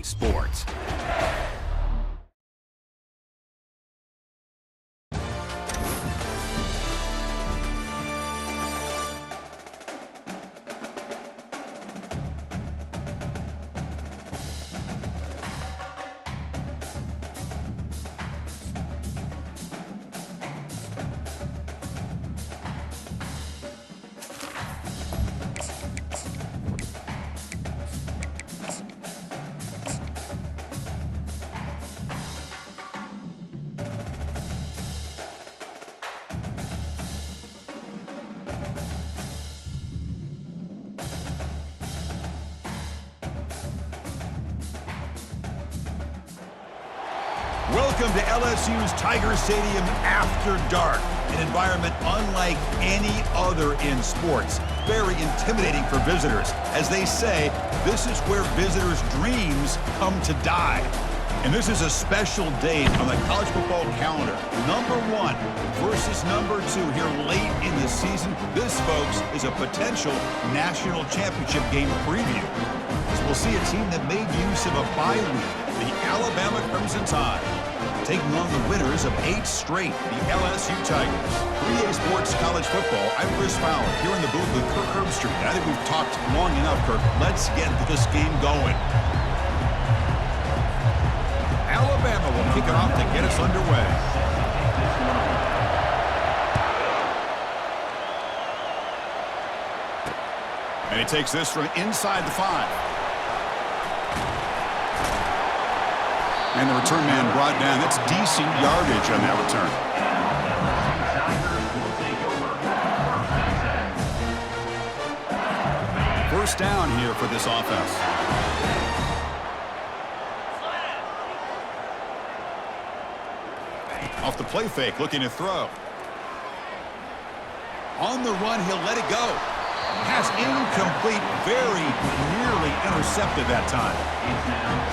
Sports. Welcome to LSU's Tiger Stadium after dark, an environment unlike any other in sports. Very intimidating for visitors. As they say, this is where visitors' dreams come to die. And this is a special date on the college football calendar. Number 1 versus number 2 here late in the season. This, folks, is a potential national championship game preview. As we'll see a team that made use of a bye week, the Alabama Crimson Tide, taking on the winners of 8 straight, the LSU Tigers. 3A Sports College Football, I'm Chris Fowler, here in the booth with Kirk Herbstreit. I think we've talked long enough, Kirk. Let's get this game going. Alabama will kick it off to get us underway. And he takes this from inside the 5. And the return man brought down. That's decent yardage on that return. First down here for this offense. Off the play fake, looking to throw. On the run, he'll let it go. Pass incomplete, very nearly intercepted that time.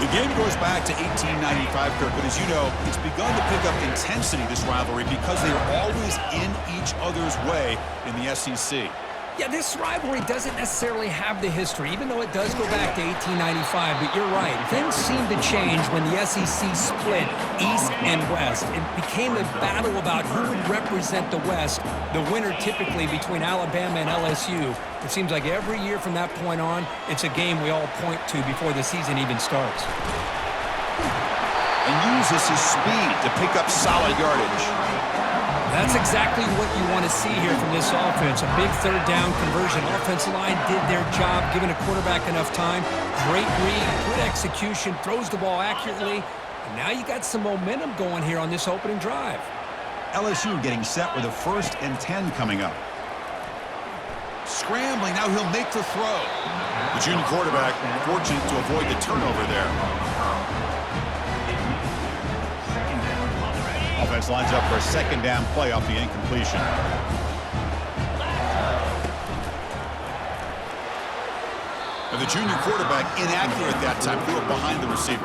The game goes back to 1895, Kirk, but as you know, it's begun to pick up intensity, this rivalry, because they are always in each other's way in the SEC. Yeah, this rivalry doesn't necessarily have the history, even though it does go back to 1895, but you're right. Things seemed to change when the SEC split East and West. It became a battle about who would represent the West, the winner typically between Alabama and LSU. It seems like every year from that point on, it's a game we all point to before the season even starts. And uses his speed to pick up solid yardage. That's exactly what you want to see here from this offense. A big third down conversion. Offensive line did their job, giving a quarterback enough time. Great read, good execution, throws the ball accurately. And now you got some momentum going here on this opening drive. LSU getting set with a 1st and 10 coming up. Scrambling, now he'll make the throw. The junior quarterback fortunate to avoid the turnover there. Offense lines up for a 2nd down play off the incompletion. And the junior quarterback inaccurate that time, threw it behind the receiver.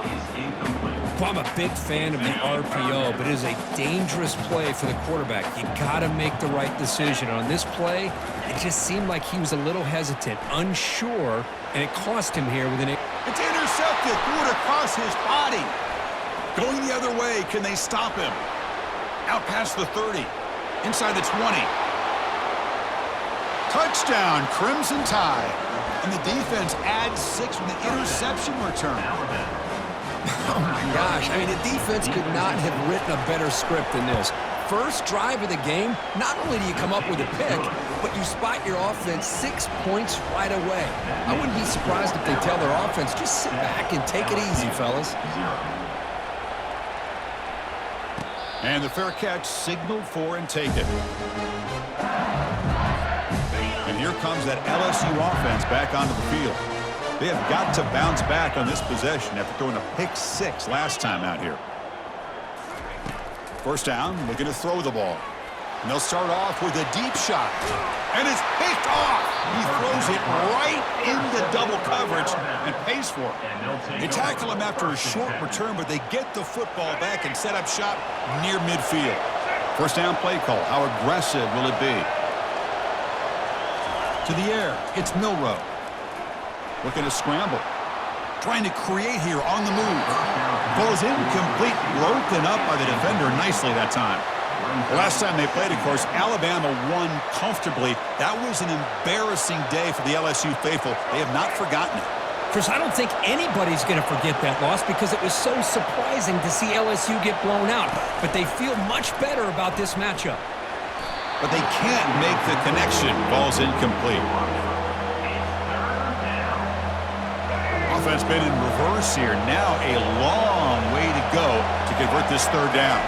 Well, I'm a big fan of the RPO, but it is a dangerous play for the quarterback. You got to make the right decision. On this play, it just seemed like he was a little hesitant, unsure, and it cost him here with an... It's intercepted, threw it across his body. Going the other way, can they stop him? Out past the 30, inside the 20. Touchdown, Crimson Tide. And the defense adds 6 with an interception return. Oh, my gosh. I mean, the defense could not have written a better script than this. First drive of the game, not only do you come up with a pick, but you spot your offense 6 points right away. I wouldn't be surprised if they tell their offense, just sit back and take it easy, fellas. And the fair catch signaled for and taken. And here comes that LSU offense back onto the field. They have got to bounce back on this possession after throwing a pick 6 last time out here. First down, looking to throw the ball. And they'll start off with a deep shot. And it's picked off. He throws it right into double coverage and pays for it. They tackle him after a short return, but they get the football back and set up shop near midfield. First down play call. How aggressive will it be? To the air. It's Milroe. Looking to scramble. Trying to create here on the move. Falls incomplete, broken up by the defender nicely that time. The last time they played, of course, Alabama won comfortably. That was an embarrassing day for the LSU faithful. They have not forgotten it. Chris, I don't think anybody's going to forget that loss because it was so surprising to see LSU get blown out. But they feel much better about this matchup. But they can't make the connection. Ball's incomplete. Offense been in reverse here. Now a long way to go to convert this third down.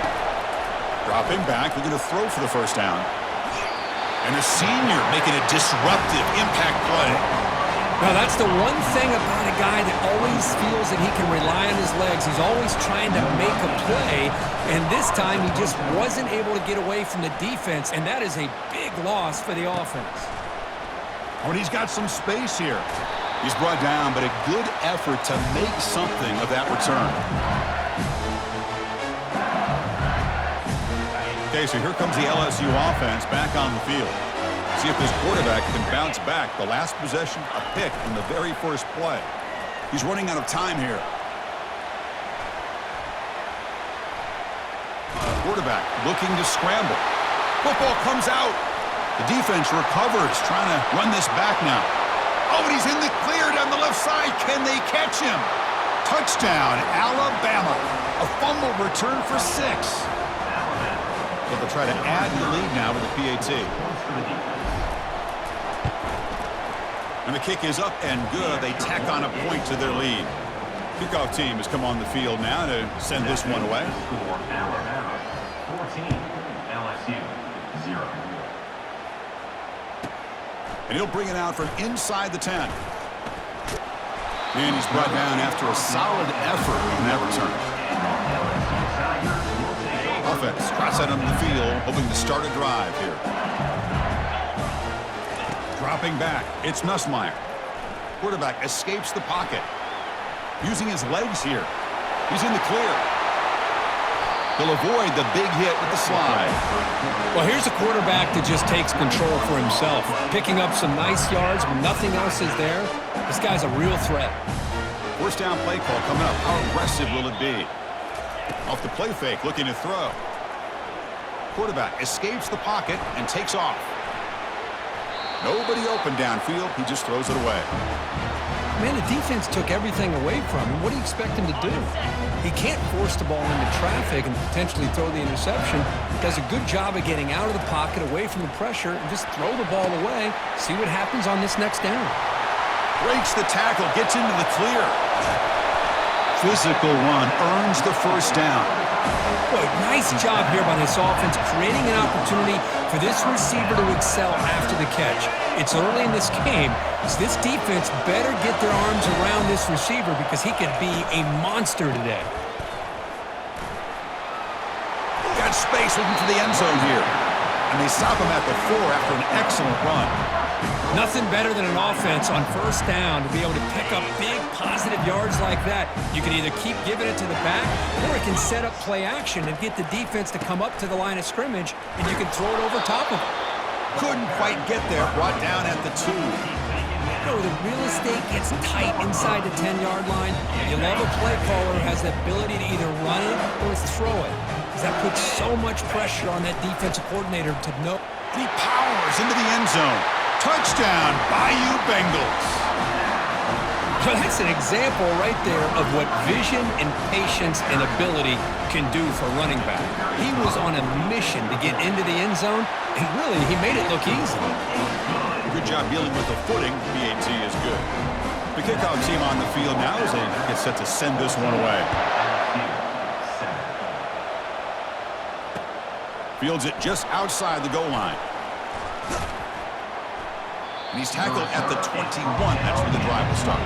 Dropping back, looking to throw for the first down. And a senior making a disruptive impact play. Now, that's the one thing about a guy that always feels that he can rely on his legs. He's always trying to make a play, and this time he just wasn't able to get away from the defense, and that is a big loss for the offense. Oh, and he's got some space here. He's brought down, but a good effort to make something of that return. Okay, so here comes the LSU offense back on the field. See if this quarterback can bounce back. The last possession, a pick in the very first play. He's running out of time here. Quarterback looking to scramble. Football comes out. The defense recovers, trying to run this back now. Oh, and he's in the clear down the left side. Can they catch him? Touchdown, Alabama. A fumble return for 6. So they'll try to add the lead now with the PAT. And the kick is up and good. They tack on a point to their lead. Kickoff team has come on the field now to send this one away. Alabama 14, LSU 0. And he'll bring it out from inside the 10. And he's brought down after a solid effort on that return. Offense cross out onto the field, hoping to start a drive here. Dropping back, it's Nussmeier. Quarterback escapes the pocket. Using his legs here. He's in the clear. He'll avoid the big hit with the slide. Well, here's a quarterback that just takes control for himself. Picking up some nice yards when nothing else is there. This guy's a real threat. First down play call coming up. How aggressive will it be? Off the play fake, looking to throw. Quarterback escapes the pocket and takes off. Nobody open downfield. He just throws it away. Man, the defense took everything away from him. What do you expect him to do? He can't force the ball into traffic and potentially throw the interception. Does a good job of getting out of the pocket, away from the pressure, and just throw the ball away. See what happens on this next down. Breaks the tackle, gets into the clear. Physical run, earns the first down. Boy, nice job here by this offense, creating an opportunity for this receiver to excel after the catch. It's early in this game, so this defense better get their arms around this receiver because he could be a monster today. Got space looking for the end zone here. And they stop him at the 4 after an excellent run. Nothing better than an offense on first down to be able to pick up big positive yards like that. You can either keep giving it to the back or it can set up play action and get the defense to come up to the line of scrimmage and you can throw it over top of them. Couldn't quite get there, brought down at the 2. You know, the real estate gets tight inside the 10-yard line. You love a play caller who has the ability to either run it or throw it. Because that puts so much pressure on that defensive coordinator to know. He powers into the end zone. Touchdown, Bayou Bengals. Well, that's an example right there of what vision and patience and ability can do for running back. He was on a mission to get into the end zone, and really, he made it look easy. Good job dealing with the footing. BAT is good. The kickoff team on the field now as they get set to send this one away. Fields it just outside the goal line. And he's tackled at the 21. That's where the drive will start.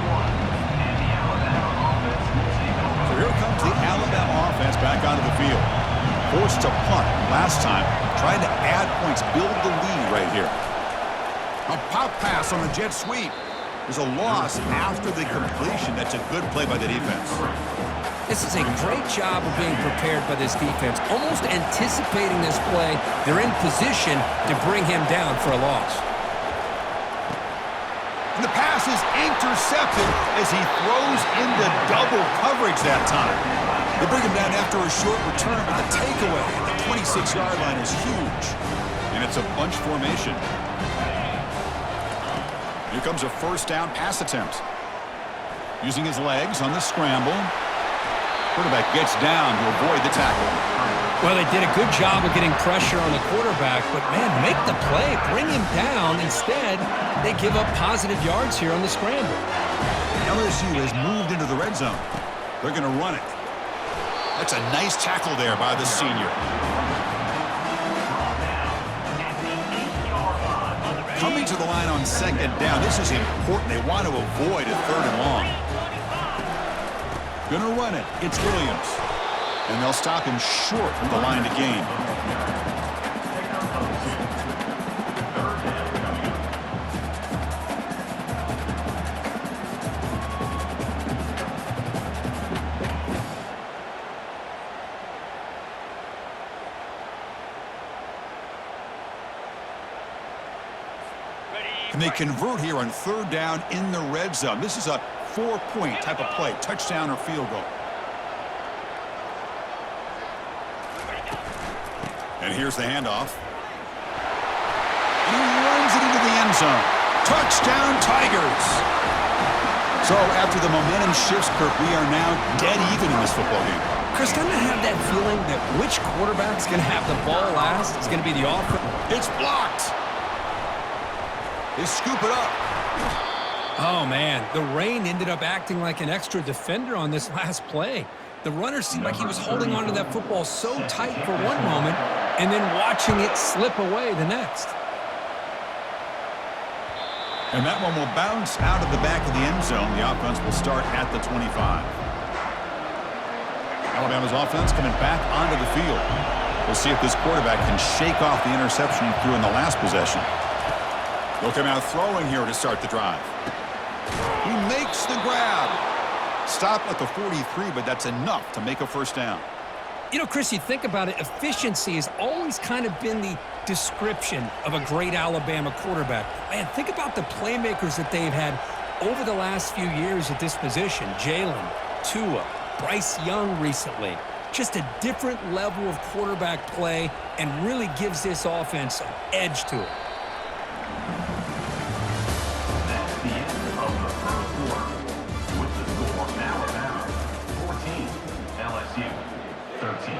So here comes the Alabama offense back onto the field. Forced to punt last time. Trying to add points, build the lead right here. A pop pass on a jet sweep. There's a loss after the completion. That's a good play by the defense. This is a great job of being prepared by this defense. Almost anticipating this play, they're in position to bring him down for a loss. And the pass is intercepted as he throws into double coverage that time. They bring him down after a short return, but the takeaway at the 26-yard line is huge. And it's a bunch formation. Here comes a first down pass attempt. Using his legs on the scramble. Quarterback gets down to avoid the tackle. Well, they did a good job of getting pressure on the quarterback, but, man, make the play, bring him down. Instead, they give up positive yards here on the scramble. LSU has moved into the red zone. They're going to run it. That's a nice tackle there by the senior. Coming to the line on second down. This is important. They want to avoid a third and long. Gonna run it. It's Williams. And they'll stop him short of the line to gain. And they convert here on third down in the red zone. This is a 4-point type of play, touchdown or field goal. And here's the handoff. And he runs it into the end zone. Touchdown, Tigers. So after the momentum shifts, Kirk, we are now dead even in this football game. Chris, don't I have that feeling that which quarterback's going to have the ball last is going to be the offense? It's blocked. They scoop it up. Oh, man, the rain ended up acting like an extra defender on this last play. The runner seemed like he was holding onto that football so tight for one moment and then watching it slip away the next. And that one will bounce out of the back of the end zone. The offense will start at the 25. Alabama's offense coming back onto the field. We'll see if this quarterback can shake off the interception he threw in the last possession. They'll come out throwing here to start the drive. He makes the grab. Stop at the 43, but that's enough to make a first down. You know, Chris, you think about it, efficiency has always kind of been the description of a great Alabama quarterback. Man, think about the playmakers that they've had over the last few years at this position. Jalen, Tua, Bryce Young recently. Just a different level of quarterback play and really gives this offense an edge to it. That's the end of the first quarter. With the score, Alabama 14, LSU 13.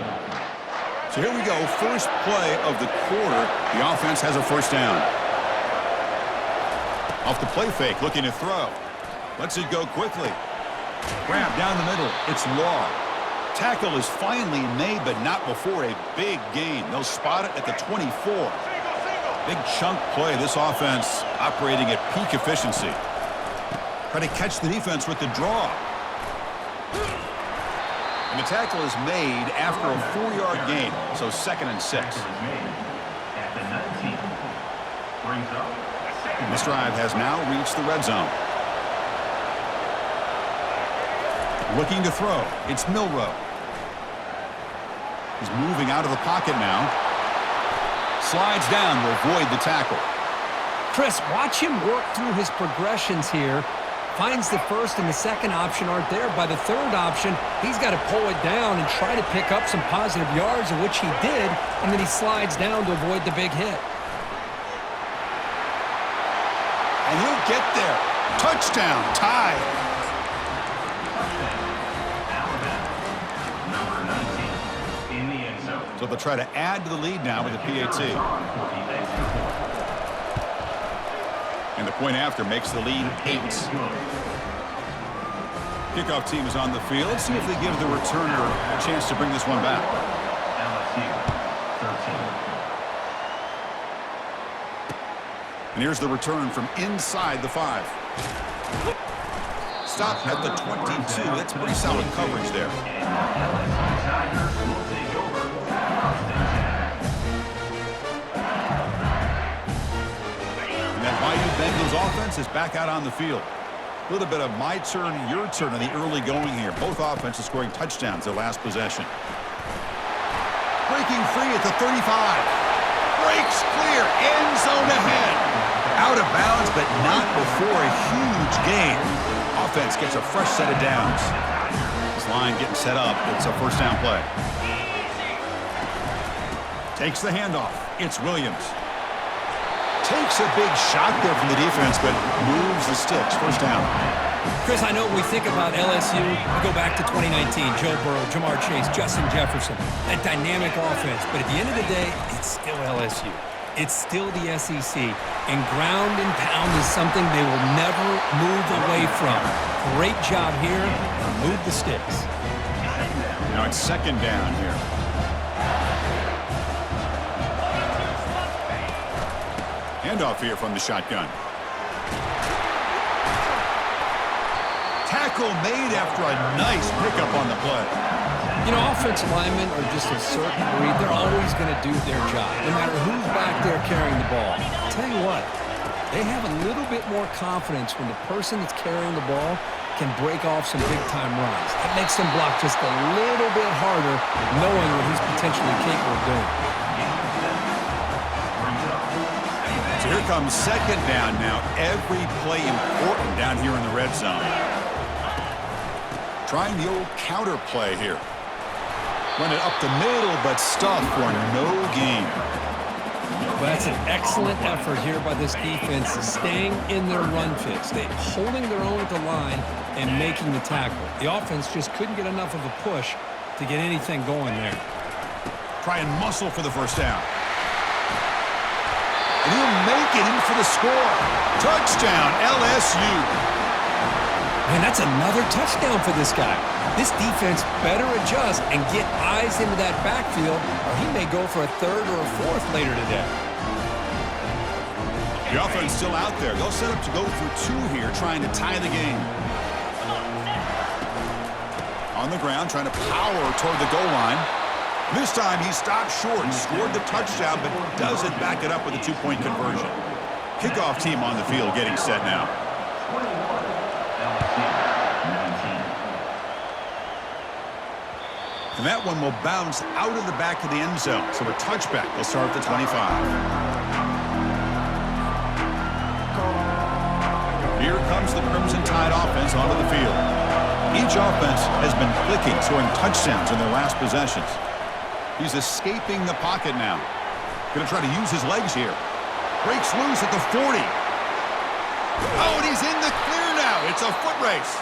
So here we go, first play of the quarter. The offense has a first down. Off the play fake, looking to throw. Lets it go quickly. Grab down the middle. It's Law. Tackle is finally made, but not before a big gain. They'll spot it at the 24. Big chunk play. This offense operating at peak efficiency. Try to catch the defense with the draw. And the tackle is made after a 4-yard gain, so 2nd and 6. Tackle is made at the 19. Brings up second. This drive has now reached the red zone. Looking to throw. It's Milroe. He's moving out of the pocket now. Slides down to avoid the tackle. Chris, watch him work through his progressions here. Finds the first and the second option aren't there. By the third option, he's got to pull it down and try to pick up some positive yards, of which he did, and then he slides down to avoid the big hit. And he'll get there. Touchdown, tie. Alabama, number 19, in the end zone. So they'll try to add to the lead now with a PAT. And the point after makes the lead 8. Kickoff team is on the field. See if they give the returner a chance to bring this one back. LSU 13. And here's the return from inside the 5. Stop at the 22. That's pretty solid coverage there. LSU Tigers will take over first and 10. And that Bayou Bengals offense is back out on the field. A little bit of my turn, your turn in the early going here. Both offenses scoring touchdowns their last possession. Breaking free at the 35. Breaks clear. End zone ahead. Out of bounds, but not before a huge gain. Offense gets a fresh set of downs. This line getting set up. It's a first down play. Takes the handoff. It's Williams. Takes a big shot there from the defense, but moves the sticks. First down. Chris, I know when we think about LSU, we go back to 2019, Joe Burrow, Jamar Chase, Justin Jefferson, that dynamic offense. But at the end of the day, it's still LSU. It's still the SEC, and ground and pound is something they will never move away from. Great job here, and move the sticks. Now it's second down here. Handoff here from the shotgun. Tackle made after a nice pickup on the play. You know, offensive linemen are just a certain breed. They're always going to do their job, no matter who's back there carrying the ball. I'll tell you what, they have a little bit more confidence when the person that's carrying the ball can break off some big-time runs. It makes them block just a little bit harder, knowing what he's potentially capable of doing. So here comes second down now. Every play important down here in the red zone. Trying the old counter play here. Run it up the middle, but stuffed for no gain. Well, that's an excellent effort here by this defense, staying in their run fix. They're holding their own at the line and making the tackle. The offense just couldn't get enough of a push to get anything going there. Try and muscle for the first down. And he'll make it in for the score. Touchdown, LSU. Man, that's another touchdown for this guy. This defense better adjust and get eyes into that backfield, or he may go for a third or a fourth later today. The offense still out there. They'll set up to go for two here, trying to tie the game. On the ground, trying to power toward the goal line. This time he stopped short, scored the touchdown, but doesn't back it up with a two-point conversion. Kickoff team on the field getting set now. And that one will bounce out of the back of the end zone. So a touchback will start at the 25. Here comes the Crimson Tide offense onto the field. Each offense has been clicking, scoring touchdowns in their last possessions. He's escaping the pocket now. Going to try to use his legs here. Breaks loose at the 40. Oh, and he's in the clear now. It's a foot race.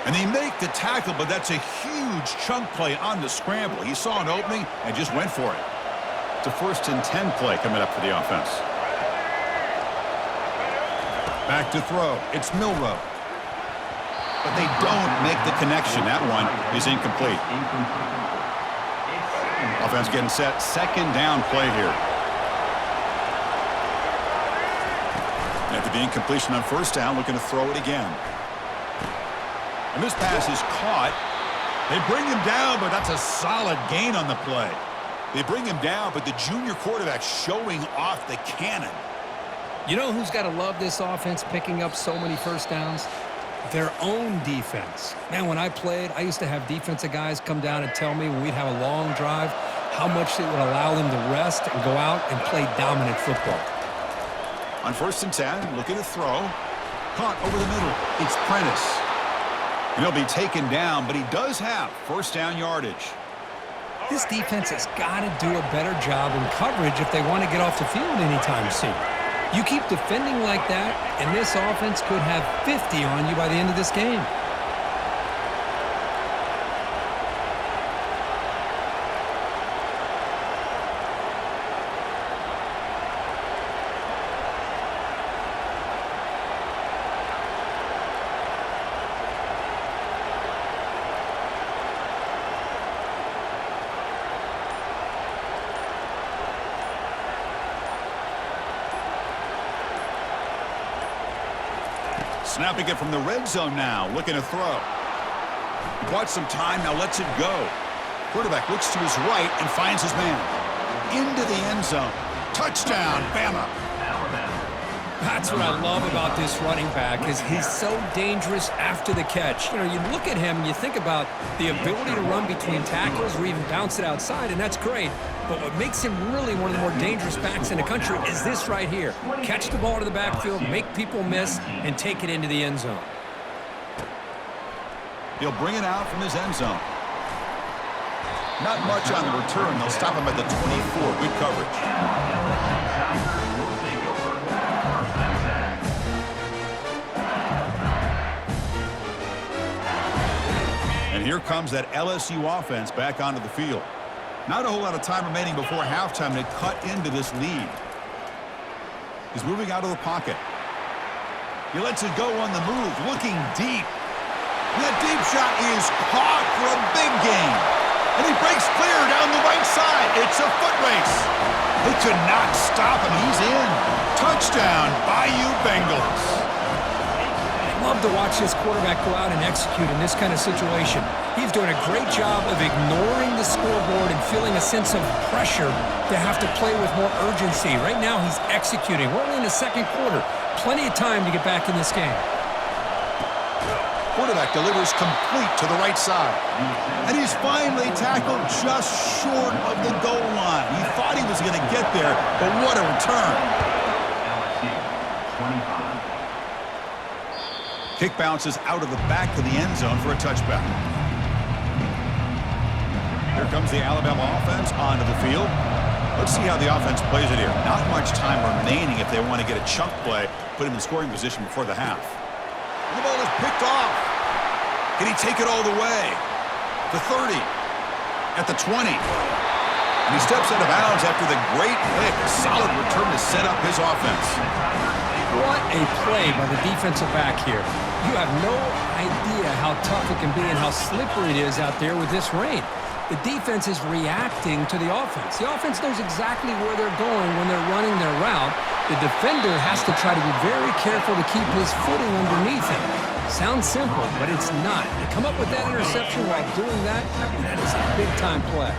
And they make the tackle, but that's a huge chunk play on the scramble. He saw an opening and just went for it. It's a 1st and 10 play coming up for the offense. Back to throw. It's Milroe. But they don't make the connection. That one is incomplete. Offense getting set. Second down play here. After the incompletion on first down, looking to throw it again. And this pass is caught. They bring him down, but that's a solid gain on the play. They bring him down, but the junior quarterback showing off the cannon. You know who's got to love this offense picking up so many first downs? Their own defense. Man, when I played, I used to have defensive guys come down and tell me when we'd have a long drive how much it would allow them to rest and go out and play dominant football. On 1st and 10, looking to throw. Caught over the middle. It's Prentice. And he'll be taken down, but he does have first down yardage. This defense has got to do a better job in coverage if they want to get off the field anytime soon. You keep defending like that, and this offense could have 50 on you by the end of this game. Snapping it from the red zone now, looking to throw. He bought some time, now lets it go. Quarterback looks to his right and finds his man. Into the end zone. Touchdown, Bama. That's what I love about this running back is he's so dangerous after the catch. You know, you look at him and you think about the ability to run between tackles or even bounce it outside, and that's great. But what makes him really one of the more dangerous backs in the country is this right here. Catch the ball to the backfield, make people miss, and take it into the end zone. He'll bring it out from his end zone. Not much on the return. They'll stop him at the 24. Good coverage. And here comes that LSU offense back onto the field. Not a whole lot of time remaining before halftime to cut into this lead. He's moving out of the pocket. He lets it go on the move, looking deep. And that deep shot is caught for a big gain. And he breaks clear down the right side. It's a foot race. They could not stop him. He's in. Touchdown, Bayou Bengals. I love to watch this quarterback go out and execute in this kind of situation. He's doing a great job of ignoring the scoreboard and feeling a sense of pressure to have to play with more urgency. Right now, he's executing. We're only in the second quarter. Plenty of time to get back in this game. Quarterback delivers complete to the right side. And he's finally tackled just short of the goal line. He thought he was going to get there, but what a return. Kick bounces out of the back of the end zone for a touchback. Here comes the Alabama offense onto the field. Let's see how the offense plays it here. Not much time remaining if they want to get a chunk play, put him in scoring position before the half. The ball is picked off. Can he take it all the way? The 30. At the 20. And he steps out of bounds after the great pick. A solid return to set up his offense. What a play by the defensive back here. You have no idea how tough it can be and how slippery it is out there with this rain. The defense is reacting to the offense. The offense knows exactly where they're going when they're running their route. The defender has to try to be very careful to keep his footing underneath him. Sounds simple, but it's not. To come up with that interception while doing that, that is a big-time play.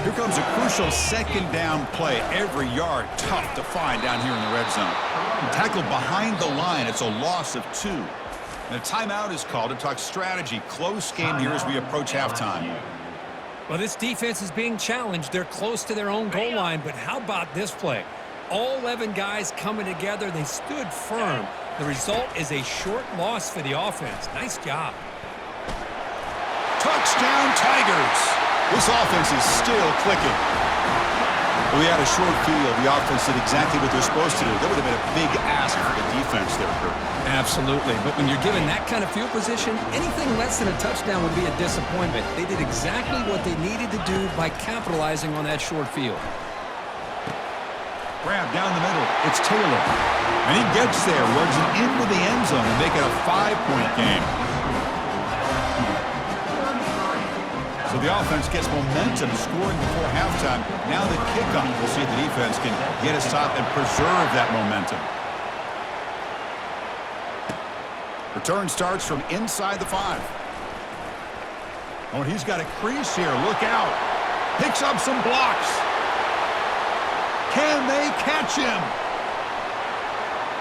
Here comes a crucial second down play. Every yard tough to find down here in the red zone. Tackled behind the line. It's a loss of 2. And a timeout is called to talk strategy. Close game here as we approach halftime. Well, this defense is being challenged. They're close to their own goal line, but how about this play? All 11 guys coming together. They stood firm. The result is a short loss for the offense. Nice job. Touchdown, Tigers. This offense is still clicking. Well, we had a short field. The offense did exactly what they're supposed to do. That would have been a big ask for the defense there, Kurt. Absolutely. But when you're given that kind of field position, anything less than a touchdown would be a disappointment. They did exactly what they needed to do by capitalizing on that short field. Grab down the middle. It's Taylor. And he gets there, runs it into the end zone to make it a 5-point game. So the offense gets momentum scoring before halftime. Now the kickoff. We'll see if the defense can get a stop and preserve that momentum. Return starts from inside the 5. Oh, and he's got a crease here. Look out. Picks up some blocks. Can they catch him?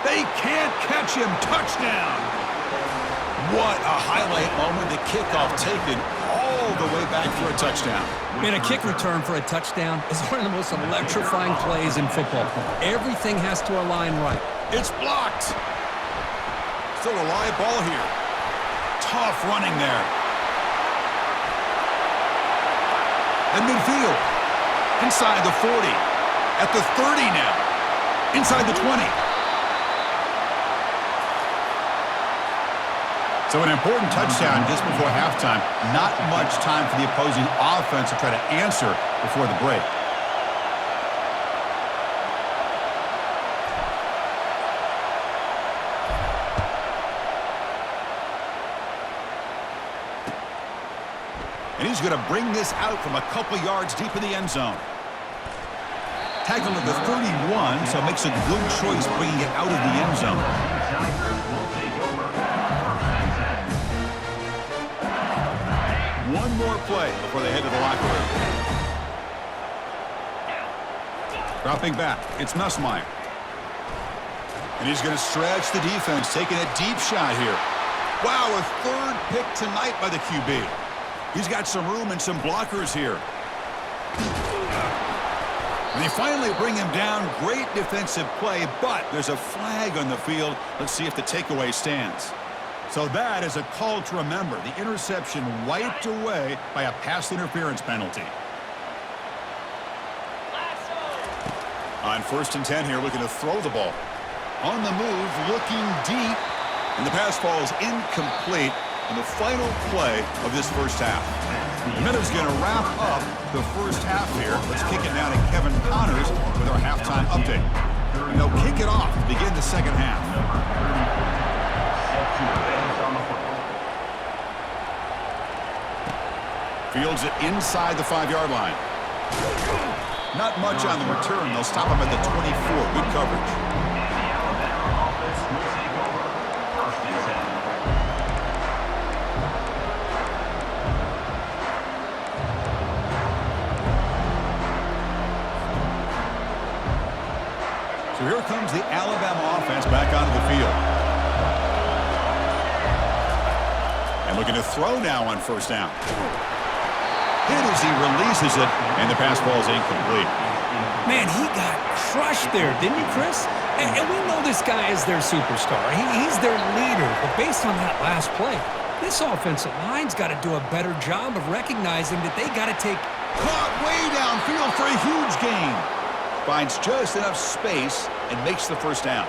They can't catch him. Touchdown. What a highlight moment. The kickoff taken all the way back for a touchdown. And a kick return for a touchdown is one of the most electrifying plays in football. Everything has to align right. It's blocked. Still a live ball here. Tough running there. And midfield. Inside the 40. At the 30 now. Inside the 20. So an important touchdown just before halftime. Not much time for the opposing offense to try to answer before the break. And he's going to bring this out from a couple yards deep in the end zone. Tackled at the 31, so makes a good choice bringing it out of the end zone. One more play before they head to the locker room. Dropping back, it's Nussmeier. And he's going to stretch the defense, taking a deep shot here. Wow, a third pick tonight by the QB. He's got some room and some blockers here. And they finally bring him down. Great defensive play, but there's a flag on the field. Let's see if the takeaway stands. So that is a call to remember. The interception wiped away by a pass interference penalty. On 1st and 10 here, looking to throw the ball. On the move, looking deep. And the pass falls incomplete on the final play of this first half. The Minnows going to wrap up the first half here. Let's kick it now to Kevin Connors with our halftime update. And they'll kick it off to begin the second half. Fields it inside the 5-yard line. Not much on the return. They'll stop him at the 24. Good coverage. So here comes the Alabama offense back onto the field. And looking to throw now on 1st down. Hit as he releases it, and the pass ball is incomplete. Man, he got crushed there, didn't he, Chris? And we know this guy is their superstar. He's their leader. But based on that last play, this offensive line's got to do a better job of recognizing that they got to take... Caught way downfield for a huge gain. Finds just enough space and makes the 1st down.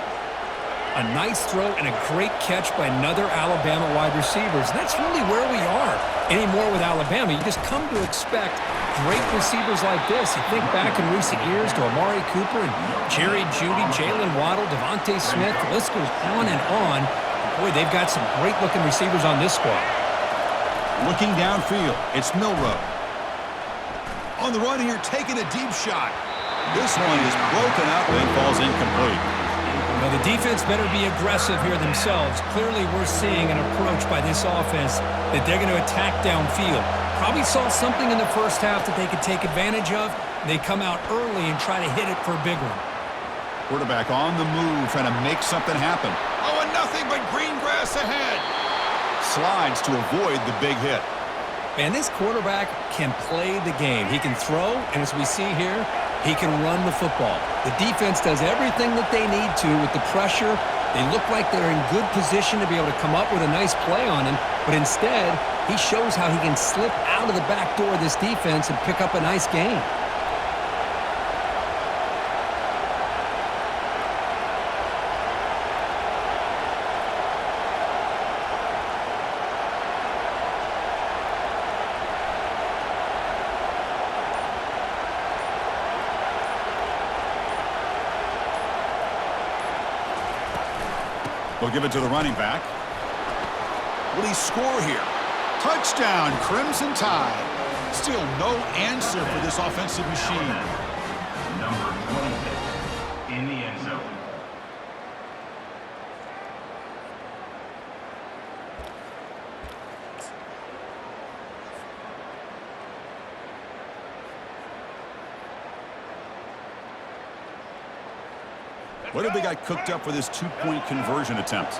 A nice throw and a great catch by another Alabama wide receivers. That's really where we are anymore with Alabama. You just come to expect great receivers like this. You think back in recent years to Amari Cooper and Jerry Jeudy, Jalen Waddle, Devontae Smith. The list goes on and on. Boy, they've got some great-looking receivers on this squad. Looking downfield, it's Milroe. On the run here, taking a deep shot. This one is broken up and falls incomplete. Well, the defense better be aggressive here themselves. Clearly, we're seeing an approach by this offense that they're going to attack downfield. Probably saw something in the first half that they could take advantage of. They come out early and try to hit it for a big one. Quarterback on the move, trying to make something happen. Oh, and nothing but green grass ahead. Slides to avoid the big hit. And this quarterback can play the game. He can throw, and as we see here, he can run the football. The defense does everything that they need to with the pressure. They look like they're in good position to be able to come up with a nice play on him, but instead, he shows how he can slip out of the back door of this defense and pick up a nice gain. They'll give it to the running back. Will he score here? Touchdown, Crimson Tide. Still no answer for this offensive machine. Number 26 in the end zone. What have they got cooked up for this 2-point conversion attempt?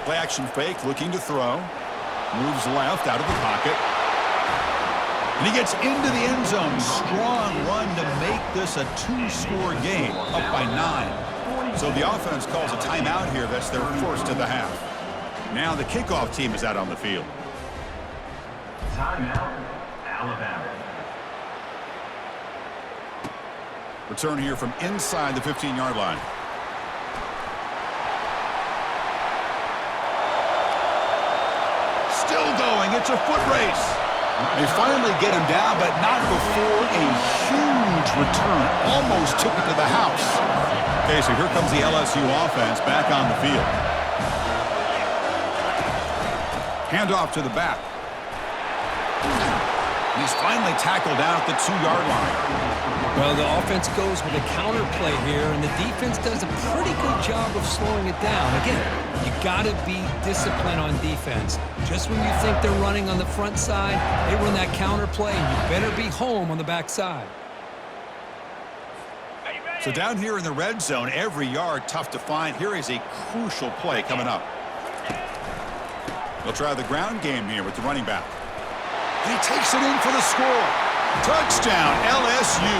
Play action fake, looking to throw. Moves left out of the pocket. And he gets into the end zone. Strong run to make this a 2-score game, up by 9. So the offense calls a timeout here. That's their first of the half. Now the kickoff team is out on the field. Timeout, Alabama. Return here from inside the 15-yard line. Still going. It's a foot race. They finally get him down, but not before a huge return. Almost took it to the house. Okay, so here comes the LSU offense back on the field. Handoff to the back. He's finally tackled down at the 2-yard line. Well, the offense goes with a counter play here, and the defense does a pretty good job of slowing it down. Again, you got to be disciplined on defense. Just when you think they're running on the front side, they run that counter play, and you better be home on the back side. So down here in the red zone, every yard tough to find. Here is a crucial play coming up. They'll try the ground game here with the running back. And he takes it in for the score. Touchdown, LSU.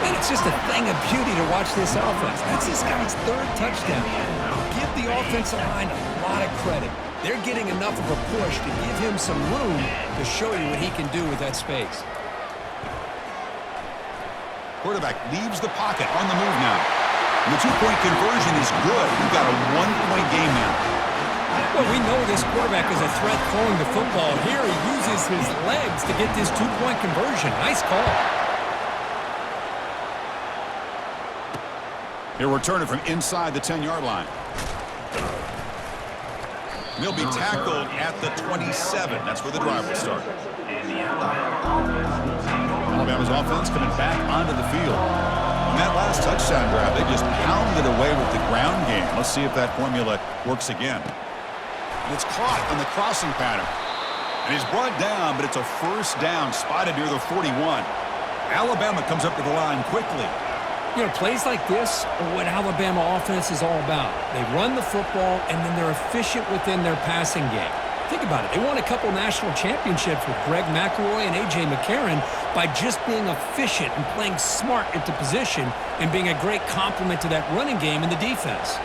Man, it's just a thing of beauty to watch this offense. That's this guy's third touchdown. Give the offensive line a lot of credit. They're getting enough of a push to give him some room to show you what he can do with that space. Quarterback leaves the pocket on the move now. And the two-point conversion is good. We've got a one-point game now. Well, we know this quarterback is a threat throwing the football. Here he uses his legs to get this two-point conversion. Nice call. He'll return it from inside the 10-yard line. He'll be tackled at the 27. That's where the drive will start. Alabama's offense coming back onto the field. On that last touchdown drive, they just pounded away with the ground game. Let's see if that formula works again. And it's caught on the crossing pattern. And he's brought down, but it's a first down spotted near the 41. Alabama comes up to the line quickly. You know, plays like this are what Alabama offense is all about. They run the football, and then they're efficient within their passing game. Think about it. They won a couple national championships with Greg McElroy and A.J. McCarron by just being efficient and playing smart at the position and being a great complement to that running game in the defense.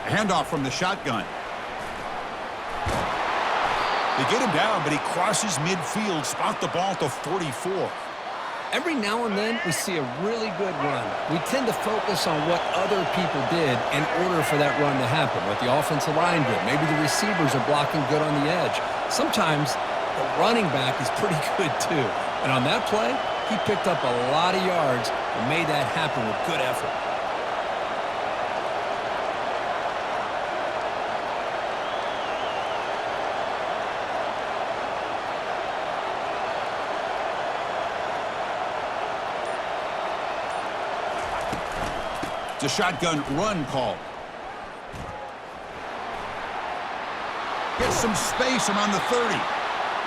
Handoff from the shotgun. They get him down, but he crosses midfield, spot the ball at the 44. Every now and then, we see a really good run. We tend to focus on what other people did in order for that run to happen, what the offensive line did. Maybe the receivers are blocking good on the edge. Sometimes the running back is pretty good, too. And on that play, he picked up a lot of yards and made that happen with good effort. It's a shotgun run call. Gets some space around the 30.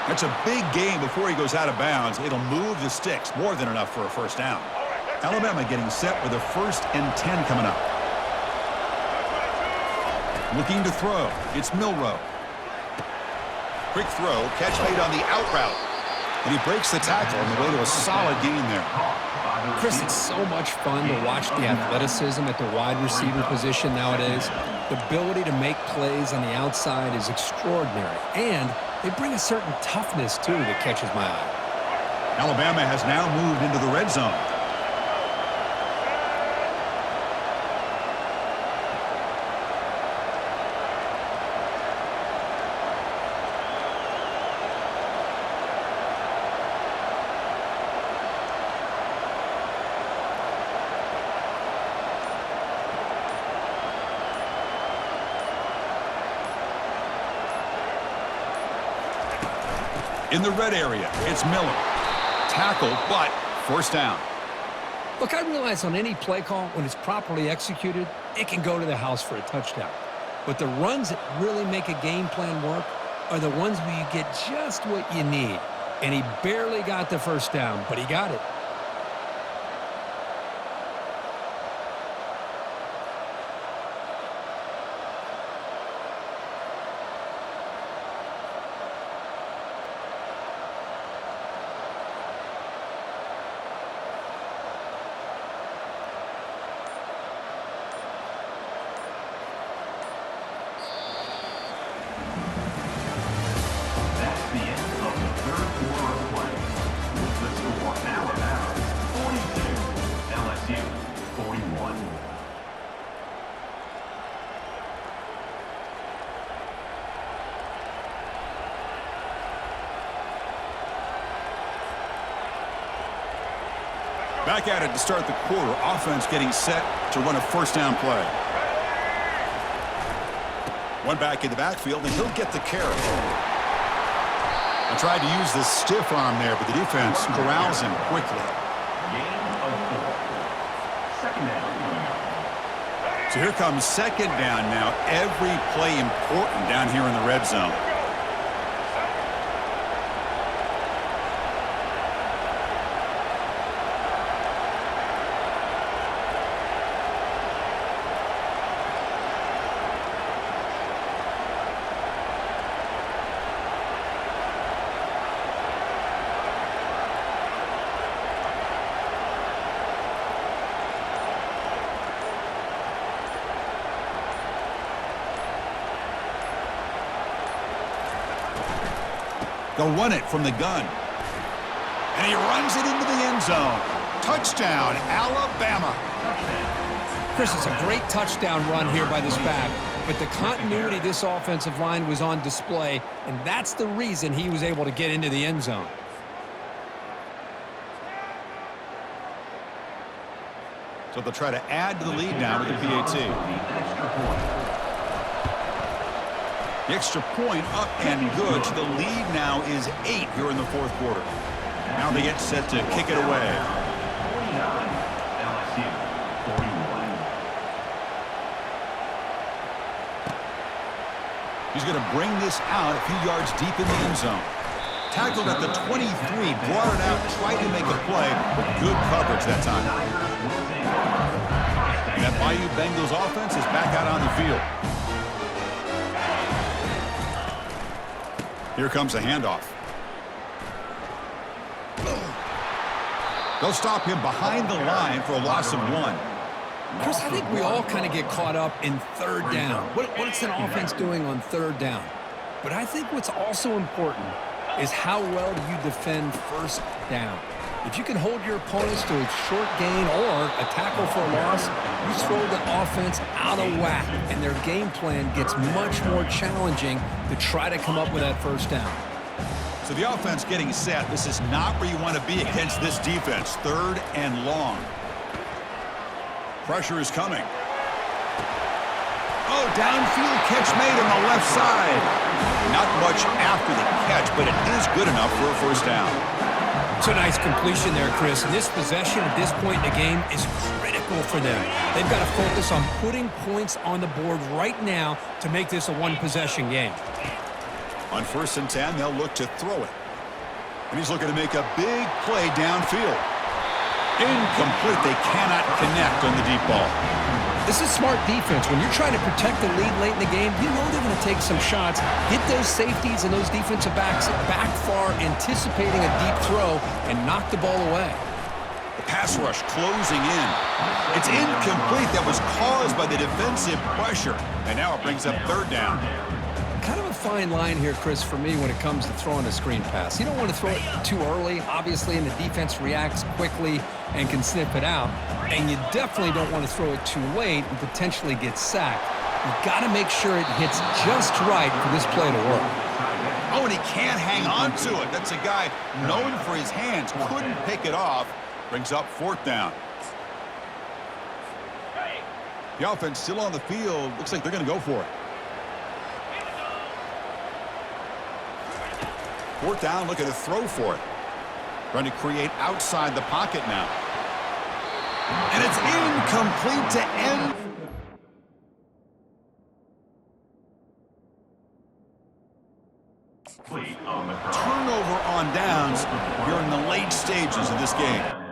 That's a big gain before he goes out of bounds. It'll move the sticks, more than enough for a first down. Alabama getting set with a 1st and 10 coming up. Looking to throw. It's Milroe. Quick throw. Catch made on the out route. And he breaks the tackle on the way to a solid gain there. Chris, it's so much fun to watch the athleticism at the wide receiver position nowadays. The ability to make plays on the outside is extraordinary. And they bring a certain toughness, too, that catches my eye. Alabama has now moved into the red zone. In the red area, it's Miller. Tackle, but first down. Look, I realize on any play call, when it's properly executed, it can go to the house for a touchdown. But the runs that really make a game plan work are the ones where you get just what you need. And he barely got the first down, but he got it. Back at it to start the quarter. Offense getting set to run a first down play. One back in the backfield, and he'll get the carry. I tried to use the stiff arm there, but the defense corrals him quickly. So here comes second down now. Every play important down here in the red zone. They'll run it from the gun. And he runs it into the end zone. Touchdown, Alabama. Chris, it's a great touchdown run here by this back, but the continuity of this offensive line was on display, and that's the reason he was able to get into the end zone. So they'll try to add to the lead now with the PAT. The extra point up and good. So the lead now is 8 here in the fourth quarter. Now they get set to kick it away. 49, LSU, 41. He's going to bring this out a few yards deep in the end zone. Tackled at the 23, brought it out, tried to make a play, but good coverage that time. And that Bayou Bengals offense is back out on the field. Here comes a handoff. They'll stop him behind the line for a loss of 1. Chris, I think we all kind of get caught up in third down. What's an offense doing on third down? But I think what's also important is how well do you defend first down. If you can hold your opponents to a short gain or a tackle for a loss, you throw the offense out of whack, and their game plan gets much more challenging to try to come up with that first down. So the offense getting set. This is not where you want to be against this defense. Third and long. Pressure is coming. Oh, downfield catch made on the left side. Not much after the catch, but it is good enough for a first down. It's a nice completion there, Chris. And this possession at this point in the game is critical for them. They've got to focus on putting points on the board right now to make this a one-possession game. On 1st and 10, they'll look to throw it. And he's looking to make a big play downfield. Incomplete. They cannot connect on the deep ball. This is smart defense. When you're trying to protect the lead late in the game, you know they're going to take some shots, get those safeties and those defensive backs back far, anticipating a deep throw, and knock the ball away. The pass rush closing in. It's incomplete. That was caused by the defensive pressure. And now it brings up third down. Kind of a fine line here, Chris, for me when it comes to throwing a screen pass. You don't want to throw it too early, obviously, and the defense reacts quickly and can sniff it out. And you definitely don't want to throw it too late and potentially get sacked. You've got to make sure it hits just right for this play to work. Oh, and he can't hang on to it. That's a guy known for his hands. Couldn't pick it off. Brings up fourth down. The offense still on the field. Looks like they're going to go for it. Fourth down, looking to throw for it. Trying to create outside the pocket now. And it's incomplete to end. Complete on the cross. Turnover on downs here in the late stages of this game.